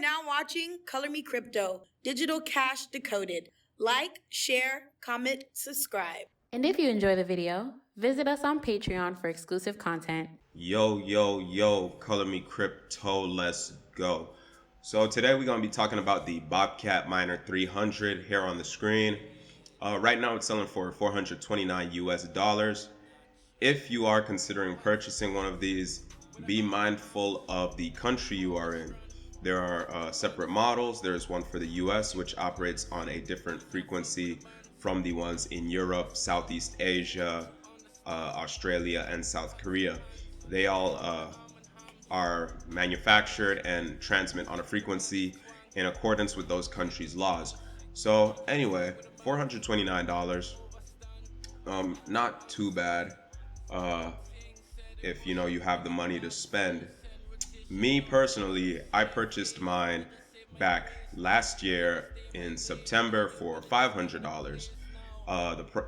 now watching Color Me Crypto, Digital Cash Decoded. Like, share, comment, subscribe. And if you enjoy the video, visit us on Patreon for exclusive content. Yo, Color Me Crypto, let's go. So today we're going to be talking about the Bobcat Miner 300 here on the screen. Right now it's selling for 429 US dollars. If you are considering purchasing one of these, be mindful of the country you are in. There are separate models. There's one for the US, which operates on a different frequency from the ones in Europe, Southeast Asia, Australia, and South Korea. They all are manufactured and transmit on a frequency in accordance with those countries' laws. So anyway, $429, not too bad if you have the money to spend. Me personally, I purchased mine back last year in September for $500.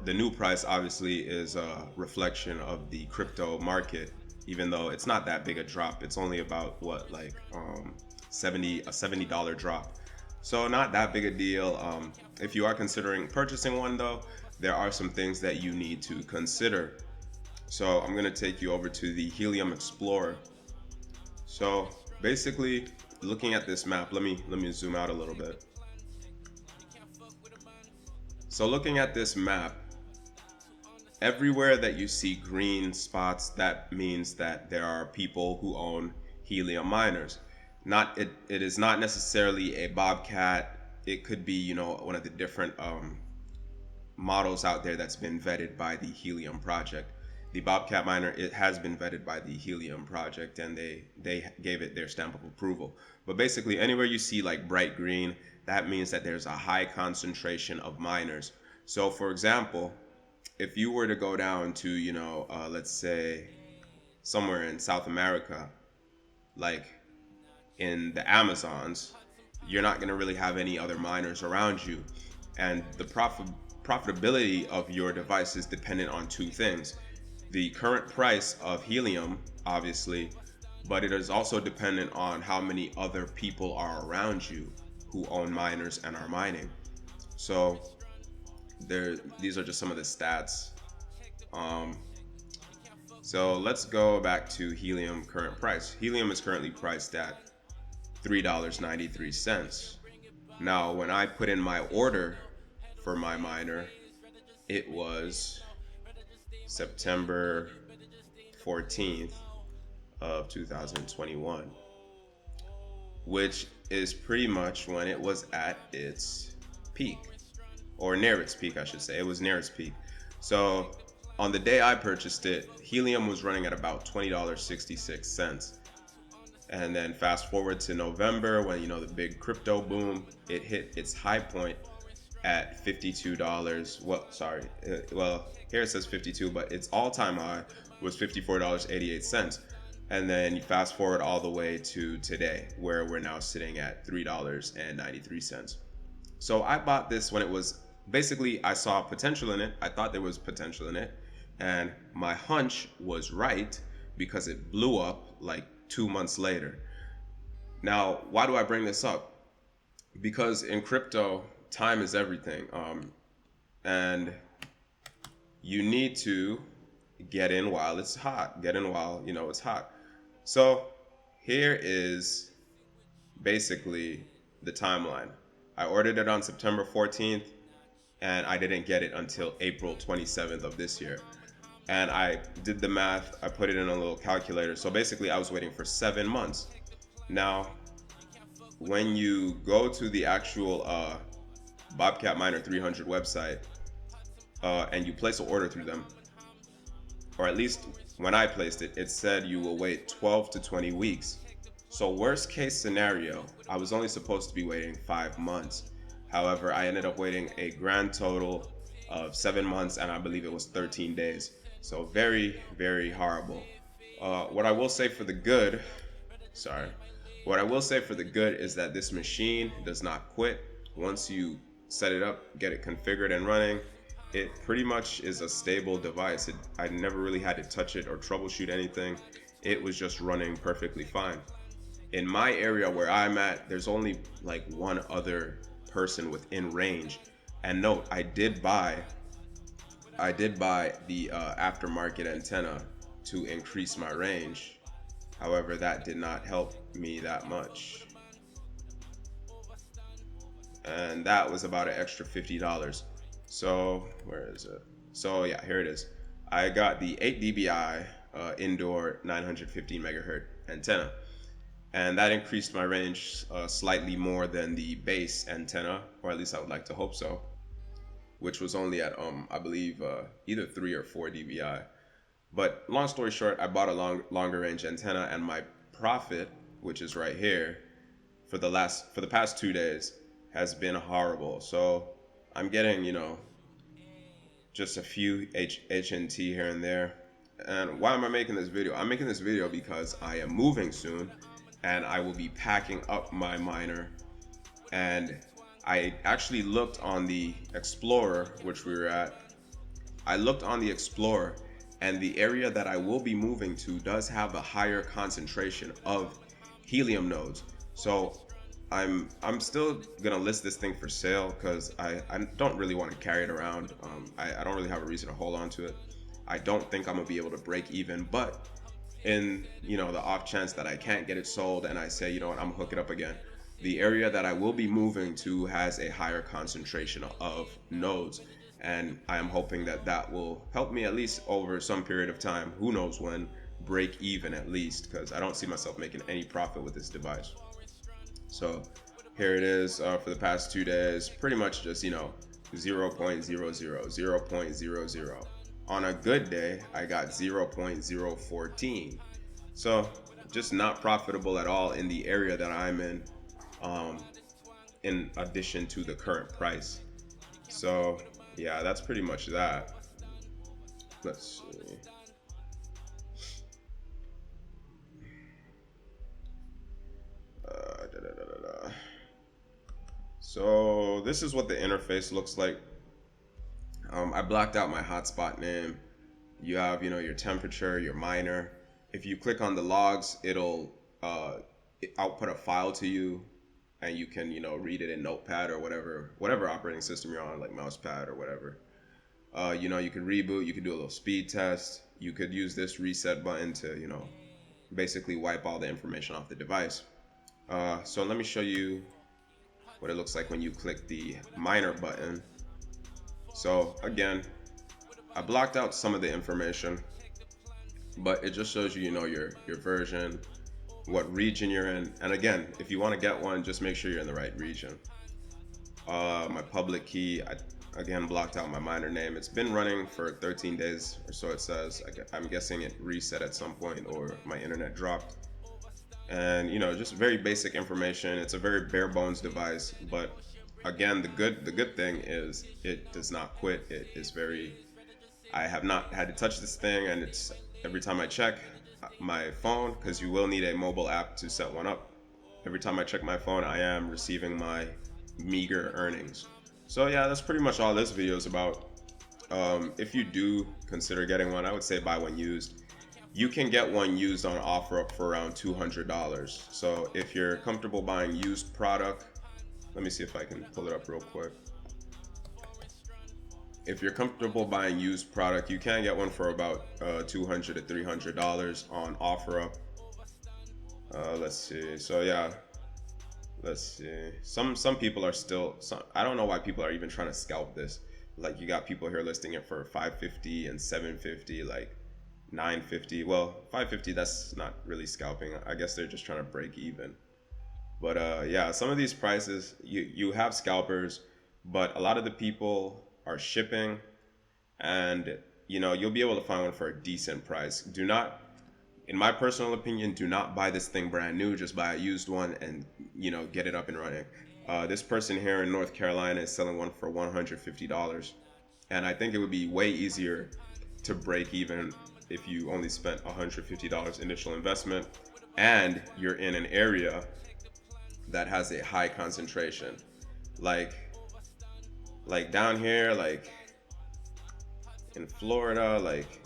The new price obviously is a reflection of the crypto market, even though it's not that big a drop. It's only about $70 drop. So not that big a deal. If you are considering purchasing one though, there are some things that you need to consider. So I'm going to take you over to the Helium Explorer. So basically, looking at this map, let me zoom out a little bit. So looking at this map, everywhere that you see green spots, that means that there are people who own helium miners. It is not necessarily a Bobcat. It could be, one of the different models out there that's been vetted by the Helium project. The Bobcat miner, it has been vetted by the Helium project, and they gave it their stamp of approval. But basically, anywhere you see like bright green, that means that there's a high concentration of miners. So for example, if you were to go down to, let's say somewhere in South America, like in the Amazons, you're not going to really have any other miners around you. And the profitability of your device is dependent on two things: the current price of helium, obviously, but it is also dependent on how many other people are around you who own miners and are mining. So these are just some of the stats. So let's go back to helium current price. Helium is currently priced at $3.93. Now, when I put in my order for my miner, it was September 14th of 2021, which is pretty much when it was at its peak, or near its peak, I should say. It was near its peak. So on the day I purchased it, helium was running at about $20.66. And then fast forward to November, when the big crypto boom, it hit its high point at $52. Well, here it says 52, but its all-time high was $54.88. And then you fast forward all the way to today, where we're now sitting at $3.93. So I bought this when it was, basically I saw potential in it. I thought there was potential in it, and my hunch was right, because it blew up like 2 months later. Now, why do I bring this up? Because in crypto, time is everything, and you need to get in while it's hot. Get in while it's hot. So here is basically the timeline. I ordered it on September 14th, and I didn't get it until April 27th of this year. And I did the math. I put it in a little calculator. So basically, I was waiting for 7 months. Now, when you go to the actual Bobcat Miner 300 website, and you place an order through them, or at least when I placed it, it said you will wait 12 to 20 weeks. So worst case scenario, I was only supposed to be waiting 5 months. However, I ended up waiting a grand total of 7 months, and I believe it was 13 days. So very, very horrible. What I will say for the good is that this machine does not quit. Once you set it up, get it configured and running, it pretty much is a stable device. I never really had to touch it or troubleshoot anything. It was just running perfectly fine. in my area where I'm at, there's only like one other person within range. And note, I did buy the aftermarket antenna to increase my range. However, that did not help me that much. And that was about an extra $50. So where is it? So yeah, here it is. I got the 8 dBi indoor 915 megahertz antenna, and that increased my range slightly more than the base antenna, or at least I would like to hope so, which was only at I believe either 3 or 4 dBi. But long story short, I bought a longer range antenna, and my profit, which is right here, for the past 2 days has been horrible. So I'm getting, just a few HNT here and there. And why am I making this video? I'm making this video because I am moving soon, and I will be packing up my miner. And I actually looked on the Explorer, which we were at. I looked on the Explorer, and the area that I will be moving to does have a higher concentration of helium nodes. So I'm still gonna list this thing for sale because I don't really want to carry it around. I don't really have a reason to hold on to it. I don't think I'm gonna be able to break even, but in the off chance that I can't get it sold and I say, you know what, I'm gonna hook it up again. The area that I will be moving to has a higher concentration of nodes, and I am hoping that that will help me at least over some period of time. Who knows when, break even at least, because I don't see myself making any profit with this device. So here it is for the past 2 days, pretty much just 0.00, 0.00. On a good day, I got 0.014. So just not profitable at all in the area that I'm in addition to the current price. So yeah, that's pretty much that. Let's see. So this is what the interface looks like. I blacked out my hotspot name. You have, your temperature, your miner. If you click on the logs, it'll output a file to you, and you can, read it in Notepad or whatever operating system you're on, like Mousepad or whatever. You could reboot, you could do a little speed test. You could use this reset button to, basically wipe all the information off the device. So let me show you what it looks like when you click the miner button. So again, I blocked out some of the information, but it just shows you, your version, what region you're in. And again, if you want to get one, just make sure you're in the right region. My public key, I again blocked out my miner name. It's been running for 13 days or so, it says. I'm guessing it reset at some point or my internet dropped. And just very basic information. It's a very bare bones device, but again, the good thing is it does not quit. It is very, I have not had to touch this thing, and it's every time I check my phone, because you will need a mobile app to set one up. Every time I check my phone, I am receiving my meager earnings. So yeah, that's pretty much all this video is about. If you do consider getting one, I would say buy one used. You can get one used on OfferUp for around $200. So if you're comfortable buying used product, let me see if I can pull it up real quick. If you're comfortable buying used product, you can get one for about $200 to $300 on OfferUp. Let's see. So yeah, let's see. Some people are still. I don't know why people are even trying to scalp this. Like, you got people here listing it for $550 and $750, like $950. Well, $550, that's not really scalping. I guess they're just trying to break even. But yeah, some of these prices, you have scalpers, but a lot of the people are shipping, and you'll be able to find one for a decent price. Do not, in my personal opinion, do not buy this thing brand new. Just buy a used one and get it up and running. This person here in North Carolina is selling one for $150, and I think it would be way easier to break even if you only spent $150 initial investment and you're in an area that has a high concentration, like down here, like in Florida. Like,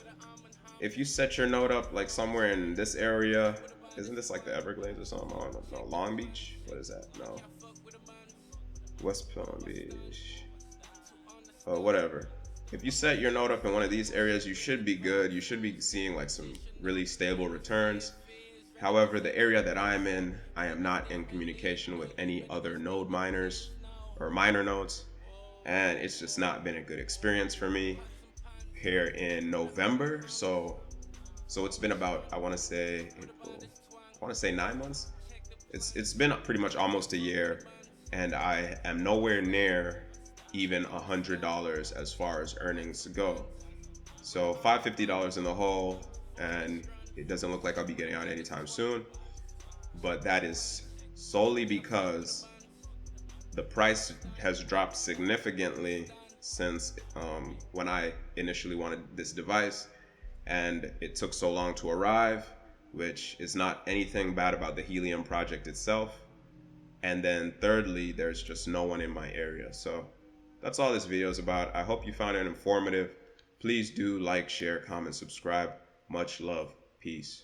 if you set your node up like somewhere in this area, Isn't this like the Everglades or something? I don't know. Long Beach? What is that? No. West Palm Beach. Oh, whatever. If you set your node up in one of these areas, you should be good. You should be seeing like some really stable returns. However, the area that I'm in, I am not in communication with any other node miners or miner nodes, and it's just not been a good experience for me here in November. So it's been about, I want to say April, I want to say 9 months. It's been pretty much almost a year, and I am nowhere near even $100 as far as earnings go. So $550 in the hole, and it doesn't look like I'll be getting out anytime soon. But that is solely because the price has dropped significantly since when I initially wanted this device, and it took so long to arrive, which is not anything bad about the Helium project itself. And then thirdly, there's just no one in my area. So that's all this video is about. I hope you found it informative. Please do like, share, comment, subscribe. Much love. Peace.